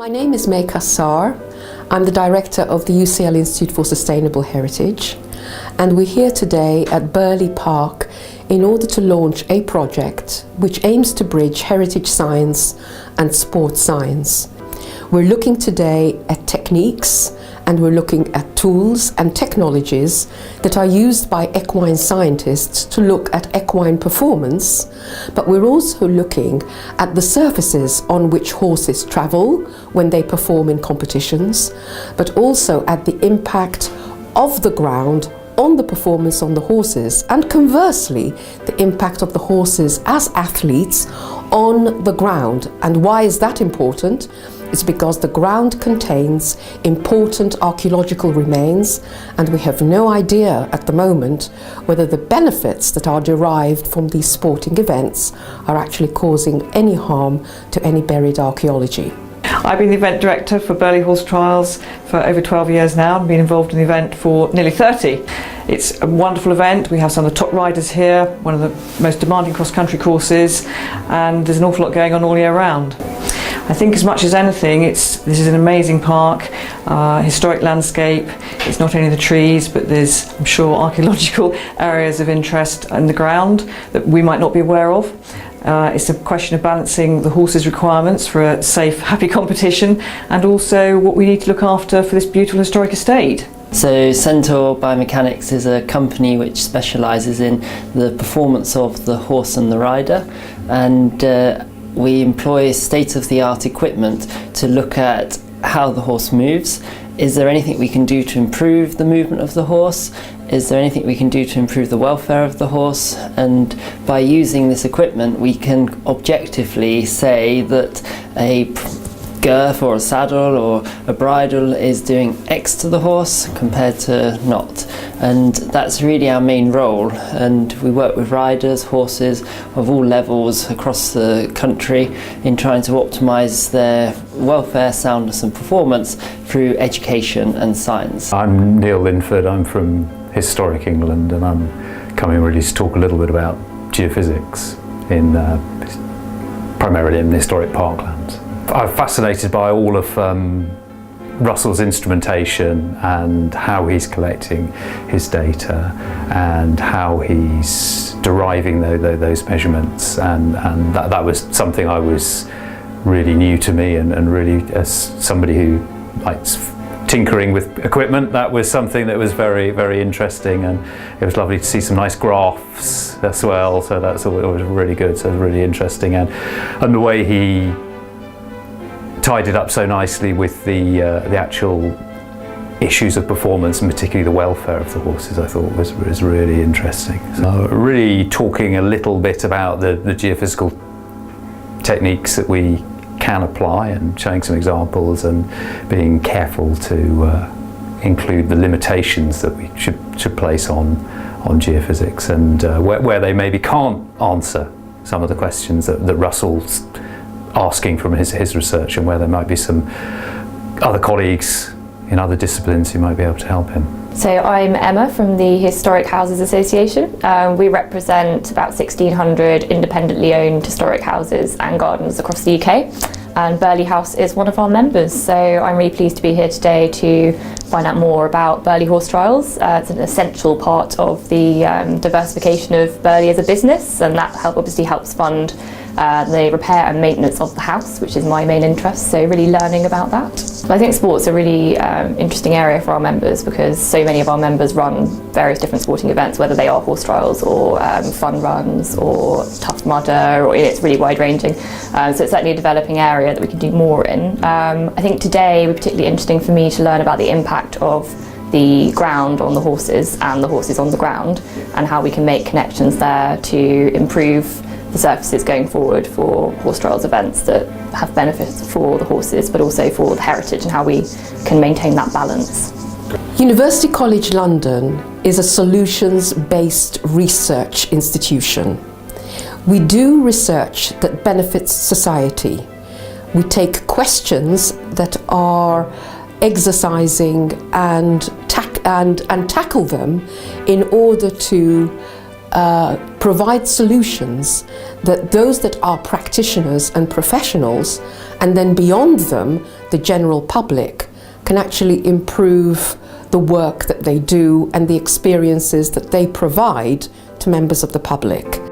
My name is Cassar. I'm the director of the UCL Institute for Sustainable Heritage, and we're here today at Burghley Park in order to launch a project which aims to bridge heritage science and sports science. We're looking today at techniques and we're looking at tools and technologies that are used by equine scientists to look at equine performance, but we're also looking at the surfaces on which horses travel when they perform in competitions, but also at the impact of the ground on the performance on the horses, and conversely the impact of the horses as athletes on the ground. And why is that important? It's because the ground contains important archaeological remains, and we have no idea at the moment whether the benefits that are derived from these sporting events are actually causing any harm to any buried archaeology. I've been the event director for Burghley Horse Trials for over 12 years now and been involved in the event for nearly 30. It's a wonderful event. We have some of the top riders here, one of the most demanding cross-country courses, and there's an awful lot going on all year round. I think as much as anything, this is an amazing park, historic landscape. It's not only the trees, but there's, I'm sure, archaeological areas of interest in the ground that we might not be aware of. It's a question of balancing the horses' requirements for a safe, happy competition, and also what we need to look after for this beautiful historic estate. So Centaur Biomechanics is a company which specialises in the performance of the horse and the rider, and we employ state-of-the-art equipment to look at how the horse moves. Is there anything we can do to improve the movement of the horse? Is there anything we can do to improve the welfare of the horse? And by using this equipment, we can objectively say that a girth or a saddle or a bridle is doing X to the horse compared to not. And that's really our main role, and we work with riders, horses of all levels across the country in trying to optimise their welfare, soundness and performance through education and science. I'm Neil Linford, I'm from Historic England, and I'm coming really to talk a little bit about geophysics primarily in historic parklands. I'm fascinated by all of Russell's instrumentation and how he's collecting his data and how he's deriving those measurements, and that was something I was really new to me, and really, as somebody who likes tinkering with equipment, that was something that was very, very interesting, and it was lovely to see some nice graphs as well, so that's always really good, so it was really interesting, and the way he tied it up so nicely with the actual issues of performance, and particularly the welfare of the horses, I thought was really interesting. So really talking a little bit about the geophysical techniques that we can apply, and showing some examples, and being careful to include the limitations that we should place on geophysics, and where they maybe can't answer some of the questions that Russell's asking from his research, and where there might be some other colleagues in other disciplines who might be able to help him. So I'm Emma from the Historic Houses Association. We represent about 1,600 independently owned historic houses and gardens across the UK, and Burghley House is one of our members. So I'm really pleased to be here today to find out more about Burghley Horse Trials. It's an essential part of the diversification of Burghley as a business, and that obviously helps fund the repair and maintenance of the house, which is my main interest, so really learning about that. I think sport's a really interesting area for our members, because so many of our members run various different sporting events, whether they are horse trials or fun runs or tough mudder, or it's really wide ranging. So it's certainly a developing area that we can do more in. I think today would be particularly interesting for me to learn about the impact of the ground on the horses and the horses on the ground, and how we can make connections there to improve the surfaces going forward for horse trials events that have benefits for the horses but also for the heritage, and how we can maintain that balance. University College London is a solutions-based research institution. We do research that benefits society. We take questions that are exercising and tackle them in order to provide solutions that those that are practitioners and professionals, and then beyond them, the general public, can actually improve the work that they do and the experiences that they provide to members of the public.